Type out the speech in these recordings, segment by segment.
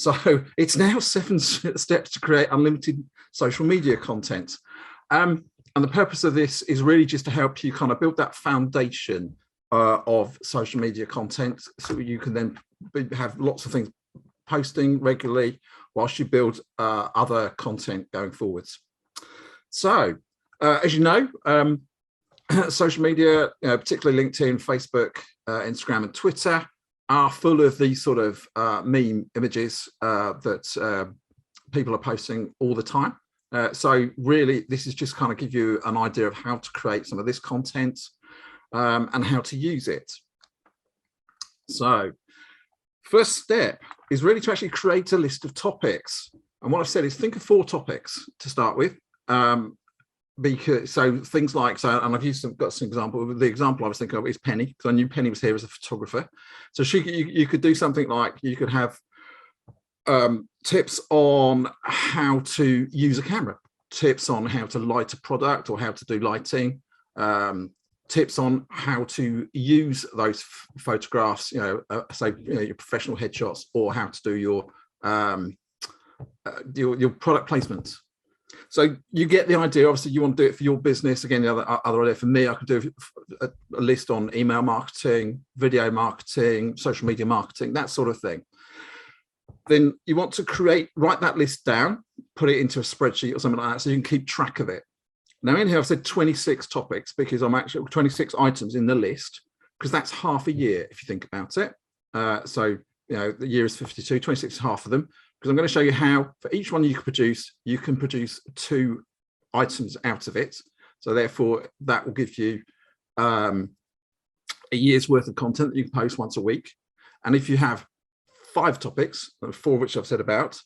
So it's now 7 steps to create unlimited social media content. And the purpose of this is really just to help you kind of build that foundation of social media content, so you can then have lots of things posting regularly whilst you build other content going forwards. So as you know, social media, particularly LinkedIn, Facebook, Instagram and Twitter, are full of these sort of meme images that people are posting all the time. So really, this is just kind of give you an idea of how to create some of this content and how to use it. So first step is really to actually create a list of topics. And what I've said is think of 4 topics to start with. Because so things like, and I've got some example. The example I was thinking of is Penny, because I knew Penny was here as a photographer. So you could do something like, you could have tips on how to use a camera, tips on how to light a product or how to do lighting, tips on how to use those photographs, your professional headshots, or how to do your product placements. So you get the idea. Obviously, you want to do it for your business. Again, the other idea for me, I could do a list on email marketing, video marketing, social media marketing, that sort of thing. Then you want to write that list down, put it into a spreadsheet or something like that, so you can keep track of it. Now in here, I've said 26 topics because I'm actually 26 items in the list, because that's half a year if you think about it. So the year is 52, 26 is half of them. Because I'm going to show you how for each one you can produce 2 items out of it. So therefore, that will give you a year's worth of content that you can post once a week. And if you have 5 topics, 4 of which I've said about,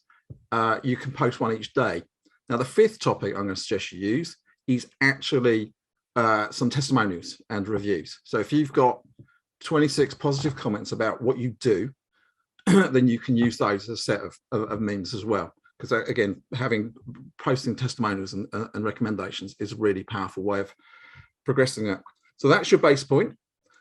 you can post 1 each day. Now, the 5th topic I'm going to suggest you use is actually some testimonials and reviews. So if you've got 26 positive comments about what you do, then you can use those as a set of means as well. Because again, posting testimonials and recommendations is a really powerful way of progressing that. So that's your base point.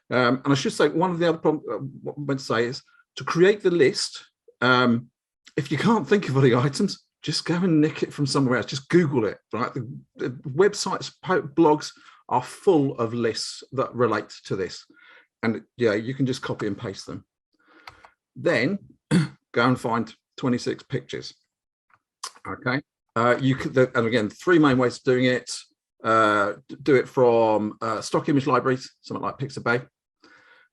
And I should say, one of the other problems what I'm going to say is to create the list. If you can't think of all the items, just go and nick it from somewhere else. Just Google it, right? The websites, blogs are full of lists that relate to this. And yeah, you can just copy and paste them. Then go and find 26 pictures. Okay, you could, and again, 3 main ways of doing it. Do it from stock image libraries, something like 𝒄𝒏𝒕𝒆.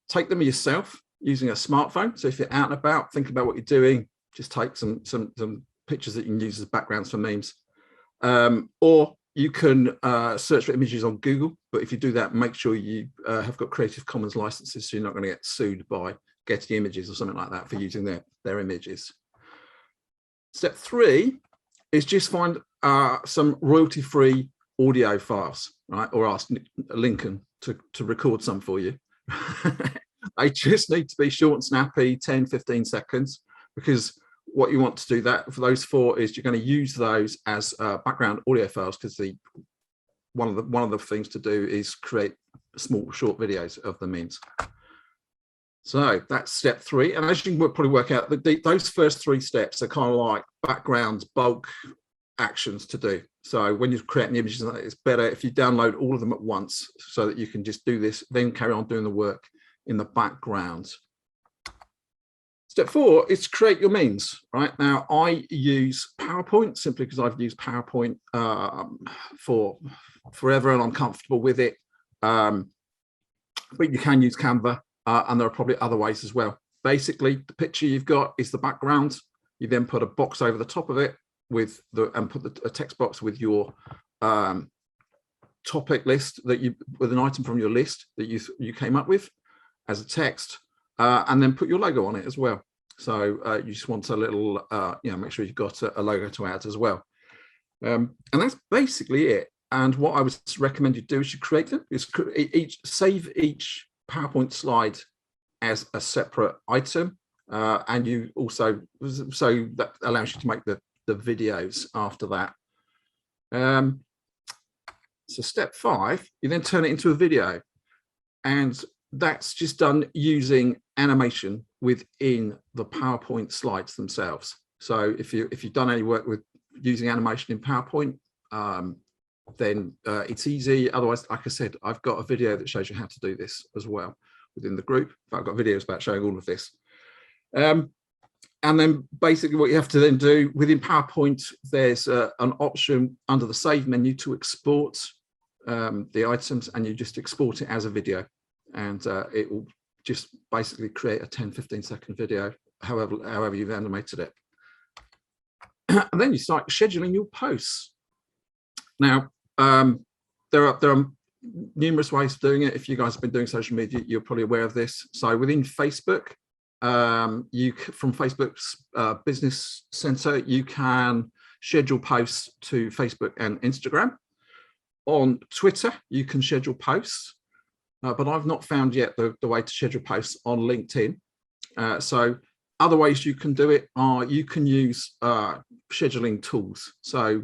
Take them yourself using a smartphone. So if you're out and about, thinking about what you're doing, just take some pictures that you can use as backgrounds for memes. Or you can search for images on Google. But if you do that, make sure you have got Creative Commons licenses, so you're not going to get sued by Getty Images or something like that for using their images. Step 3 is just find some royalty-free audio files, right? Or ask Lincoln to record some for you. They just need to be short and snappy, 10, 15 seconds, because what you want to do that for those 4 is you're going to use those as background audio files, because one of the things to do is create small short videos of the memes. So that's step 3, and as you can probably work out, those first 3 steps are kind of like background bulk actions to do. So when you're creating the images, it's better if you download all of them at once, so that you can just do this, then carry on doing the work in the background. Step 4 is to create your memes. Right now, I use PowerPoint simply because I've used PowerPoint for forever and I'm comfortable with it. But you can use Canva. And there are probably other ways as well. Basically, the picture you've got is the background. You then put a box over the top of it and put a text box with your topic list with an item from your list that you came up with as a text, and then put your logo on it as well. So you just want a little, make sure you've got a logo to add as well. And that's basically it. And what I would recommend you do is you create them. Save each PowerPoint slide as a separate item, and you also, so that allows you to make the videos after that. So step 5, you then turn it into a video, and that's just done using animation within the PowerPoint slides themselves. So if you've done any work with using animation in PowerPoint, then it's easy. Otherwise, like I said, I've got a video that shows you how to do this as well within the group. I've got videos about showing all of this. And then basically what you have to then do within PowerPoint, there's an option under the Save menu to export the items, and you just export it as a video, and it will just basically create a 10-15 second video, however you've animated it. And then you start scheduling your posts. Now, there are numerous ways of doing it. If you guys have been doing social media, you're probably aware of this. So within Facebook, from Facebook's Business Center, you can schedule posts to Facebook and Instagram. On Twitter, you can schedule posts, but I've not found yet the way to schedule posts on LinkedIn. So other ways you can do it are you can use scheduling tools. So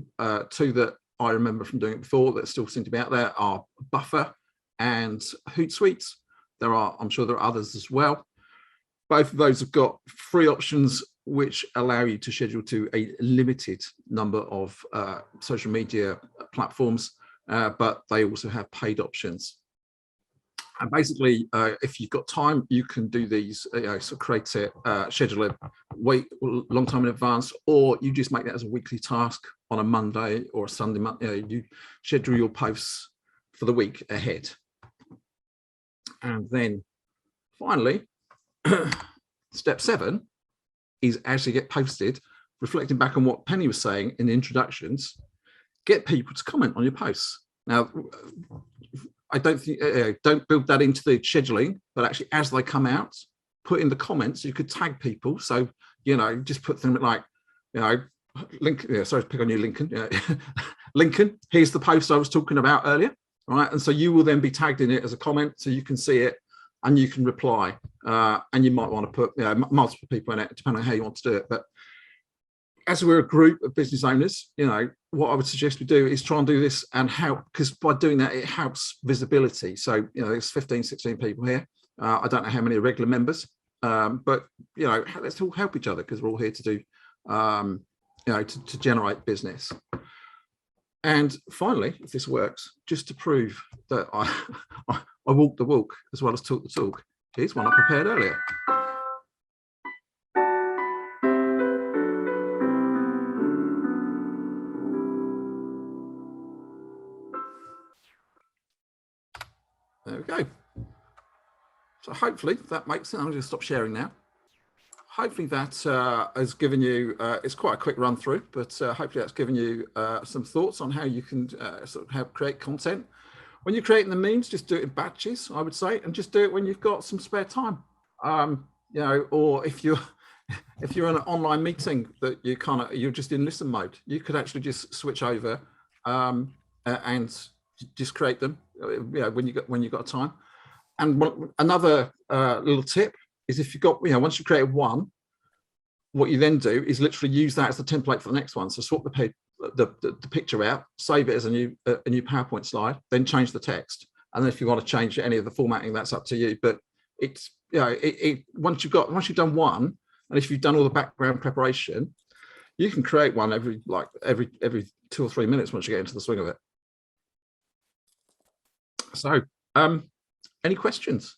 two that I remember from doing it before that still seem to be out there are Buffer and Hootsuite. I'm sure there are others as well. Both of those have got free options which allow you to schedule to a limited number of social media platforms, but they also have paid options. And basically, if you've got time, you can do these, so create it, schedule it, wait a long time in advance, or you just make that as a weekly task on a Monday or a Sunday. You schedule your posts for the week ahead. And then finally, step 7 is actually get posted, reflecting back on what Penny was saying in the introductions, get people to comment on your posts. Now, I don't think, don't build that into the scheduling, but actually as they come out, put in the comments, you could tag people. So, just put them like, Lincoln, sorry to pick on you, Lincoln. Lincoln, here's the post I was talking about earlier, right? And so you will then be tagged in it as a comment, so you can see it and you can reply. And you might want to put multiple people in it, depending on how you want to do it. But as we're a group of business owners, what I would suggest we do is try and do this and help, because by doing that, it helps visibility. So, there's 15, 16 people here. I don't know how many are regular members, but, let's all help each other, because we're all here to do, to generate business. And finally, if this works, just to prove that I walk the walk as well as talk the talk, here's one I prepared earlier. There we go. So hopefully that makes sense. I'm going to stop sharing now. Hopefully that has given you, it's quite a quick run through, but hopefully that's given you some thoughts on how you can sort of help create content. When you're creating the memes, just do it in batches, I would say, and just do it when you've got some spare time. Or if you're in an online meeting that you're just in listen mode, you could actually just switch over and just create them, when you've got time. And another little tip is, if you've got, once you've created one, what you then do is literally use that as the template for the next one. So swap the picture out, save it as a new PowerPoint slide, then change the text. And then if you want to change any of the formatting, that's up to you. But it's, once you've done one, and if you've done all the background preparation, you can create one every 2 or 3 minutes once you get into the swing of it. So, any questions?